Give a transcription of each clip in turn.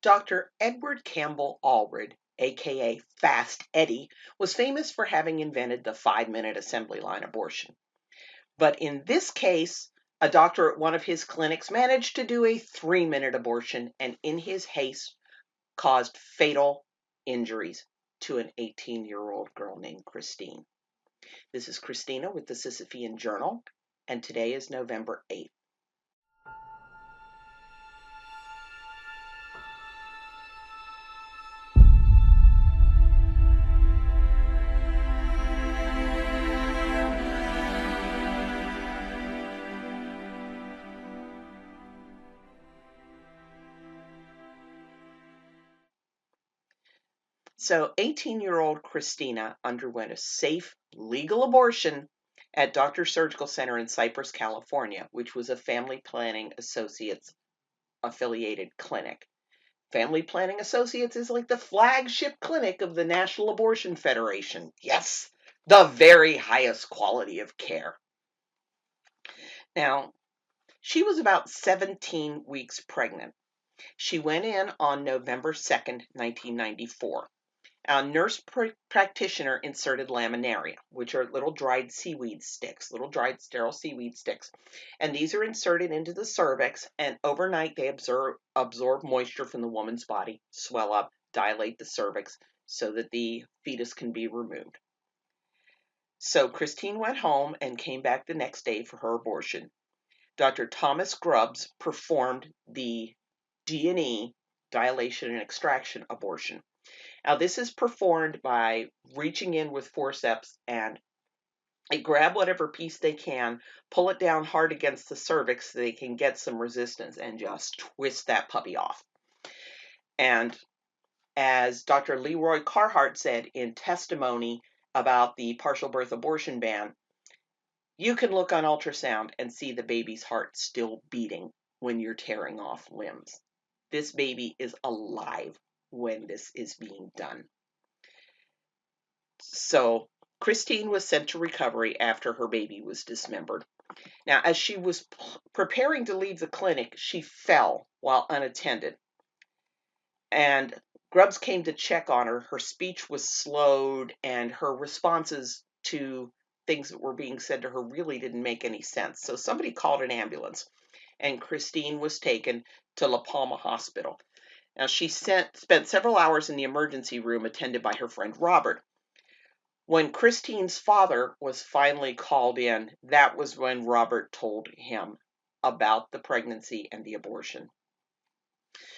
Dr. Edward Campbell Allred, aka Fast Eddie, was famous for having invented the 5-minute assembly line abortion. But in this case, a doctor at one of his clinics managed to do a 3-minute abortion and in his haste caused fatal injuries to an 18-year-old girl named Christine. This is Christina with the Sisyphean Journal, and today is November 8th. So 18-year-old Christina underwent a safe, legal abortion at Doctor's Surgical Center in Cypress, California, which was a Family Planning Associates affiliated clinic. Family Planning Associates is like the flagship clinic of the National Abortion Federation. Yes, the very highest quality of care. Now, she was about 17 weeks pregnant. She went in on November 2nd, 1994. A nurse practitioner inserted laminaria, which are little dried seaweed sticks, little dried sterile seaweed sticks. And these are inserted into the cervix, and overnight they absorb moisture from the woman's body, swell up, dilate the cervix so that the fetus can be removed. So Christine went home and came back the next day for her abortion. Dr. Thomas Grubbs performed the D&E, dilation and extraction abortion. Now, this is performed by reaching in with forceps and they grab whatever piece they can, pull it down hard against the cervix so they can get some resistance and just twist that puppy off. And as Dr. Leroy Carhart said in testimony about the partial birth abortion ban, you can look on ultrasound and see the baby's heart still beating when you're tearing off limbs. This baby is alive when this is being done. So Christine was sent to recovery after her baby was dismembered. Now, as she was preparing to leave the clinic, she fell while unattended. And Grubbs came to check on her. Her speech was slowed, and her responses to things that were being said to her really didn't make any sense. So somebody called an ambulance, and Christine was taken to La Palma Hospital. Now, she spent several hours in the emergency room attended by her friend Robert. When Christine's father was finally called in, that was when Robert told him about the pregnancy and the abortion.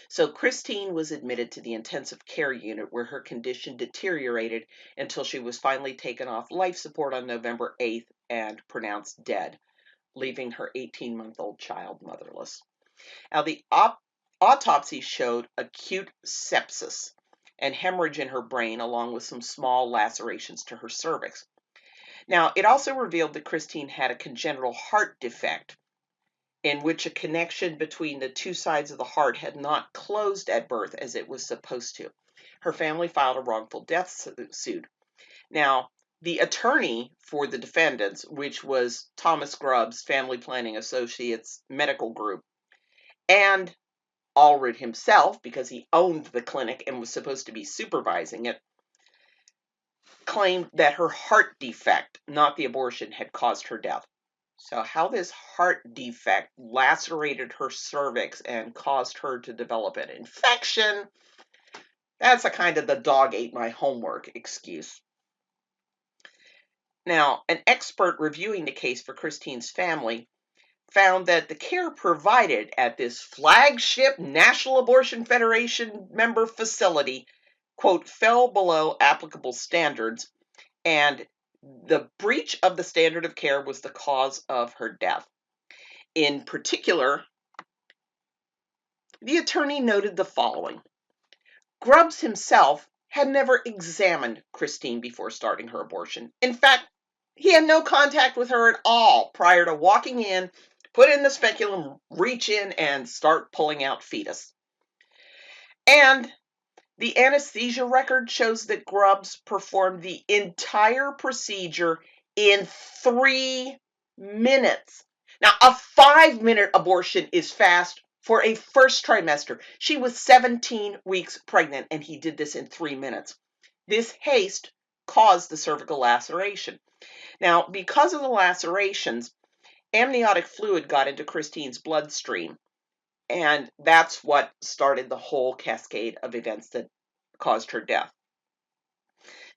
So Christine was admitted to the intensive care unit where her condition deteriorated until she was finally taken off life support on November 8th and pronounced dead, leaving her 18-month-old child motherless. Now, the autopsy showed acute sepsis and hemorrhage in her brain, along with some small lacerations to her cervix. Now, it also revealed that Christine had a congenital heart defect in which a connection between the two sides of the heart had not closed at birth as it was supposed to. Her family filed a wrongful death suit. Now, the attorney for the defendants, which was Thomas Grubbs, Family Planning Associates Medical Group, and Allred himself, because he owned the clinic and was supposed to be supervising it, claimed that her heart defect, not the abortion, had caused her death. So how this heart defect lacerated her cervix and caused her to develop an infection, that's a kind of the dog ate my homework excuse. Now, an expert reviewing the case for Christine's family found that the care provided at this flagship National Abortion Federation member facility, quote, fell below applicable standards, and the breach of the standard of care was the cause of her death. In particular, the attorney noted the following. Grubbs himself had never examined Christine before starting her abortion. In fact, he had no contact with her at all prior to walking in, put in the speculum, reach in, and start pulling out fetus. And the anesthesia record shows that Grubbs performed the entire procedure in 3 minutes. Now, a 5-minute abortion is fast for a first trimester. She was 17 weeks pregnant, and he did this in 3 minutes. This haste caused the cervical laceration. Now, because of the lacerations, amniotic fluid got into Christine's bloodstream, and that's what started the whole cascade of events that caused her death.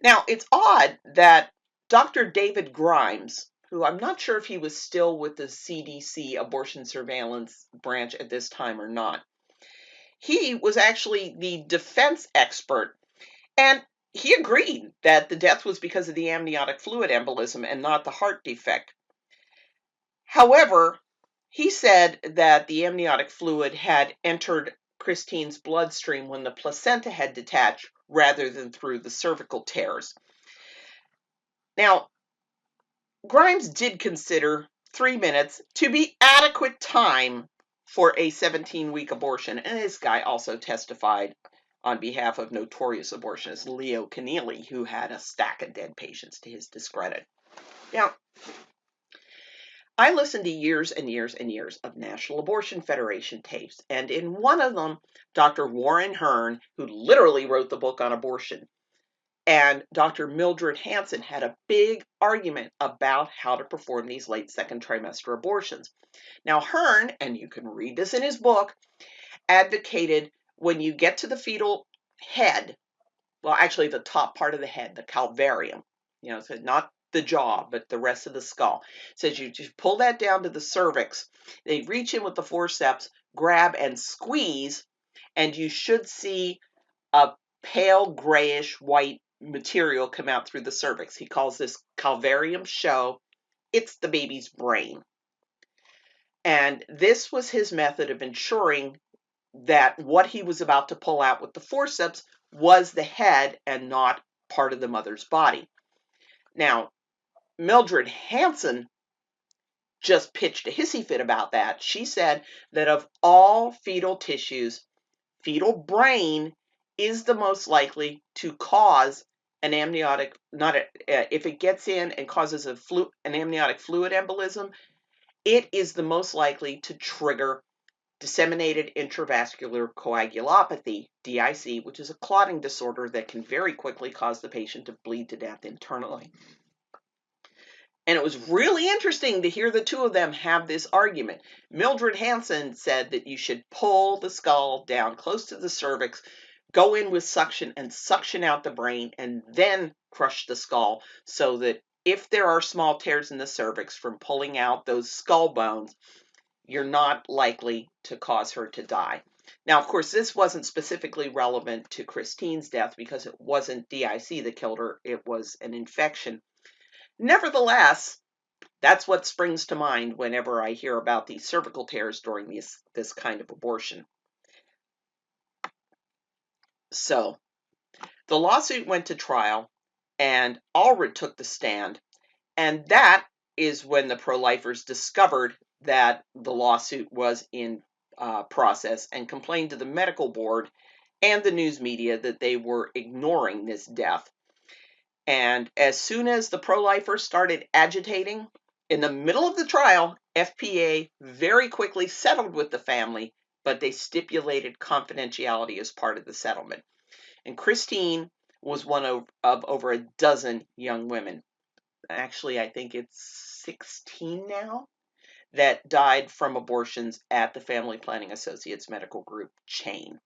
Now, it's odd that Dr. David Grimes, who I'm not sure if he was still with the CDC abortion surveillance branch at this time or not, he was actually the defense expert, and he agreed that the death was because of the amniotic fluid embolism and not the heart defect. However, he said that the amniotic fluid had entered Christine's bloodstream when the placenta had detached rather than through the cervical tears. Now, Grimes did consider 3 minutes to be adequate time for a 17-week abortion, and this guy also testified on behalf of notorious abortionist Leo Keneally, who had a stack of dead patients to his discredit. Now, I listened to years and years and years of National Abortion Federation tapes, and in one of them, Dr. Warren Hearn, who literally wrote the book on abortion, and Dr. Mildred Hansen had a big argument about how to perform these late second trimester abortions. Now, Hearn, and you can read this in his book, advocated when you get to the fetal head, well, actually the top part of the head, the calvarium, so not the jaw, but the rest of the skull. Says you just pull that down to the cervix. They reach in with the forceps, grab and squeeze, and you should see a pale grayish white material come out through the cervix. He calls this calvarium show. It's the baby's brain. And this was his method of ensuring that what he was about to pull out with the forceps was the head and not part of the mother's body. Now, Mildred Hansen just pitched a hissy fit about that. She said that of all fetal tissues, fetal brain is the most likely to cause an amniotic, if it gets in and causes an amniotic fluid embolism, it is the most likely to trigger disseminated intravascular coagulopathy, DIC, which is a clotting disorder that can very quickly cause the patient to bleed to death internally. And it was really interesting to hear the two of them have this argument. Mildred Hansen said that you should pull the skull down close to the cervix, go in with suction and suction out the brain, and then crush the skull so that if there are small tears in the cervix from pulling out those skull bones, you're not likely to cause her to die. Now, of course, this wasn't specifically relevant to Christine's death because it wasn't DIC that killed her, it was an infection. Nevertheless, that's what springs to mind whenever I hear about these cervical tears during this kind of abortion. So, the lawsuit went to trial, and Allred took the stand, and that is when the pro-lifers discovered that the lawsuit was in process and complained to the medical board and the news media that they were ignoring this death. And as soon as the pro-lifers started agitating, in the middle of the trial, FPA very quickly settled with the family, but they stipulated confidentiality as part of the settlement. And Christine was one of over a dozen young women. Actually, I think it's 16 now that died from abortions at the Family Planning Associates Medical Group chain.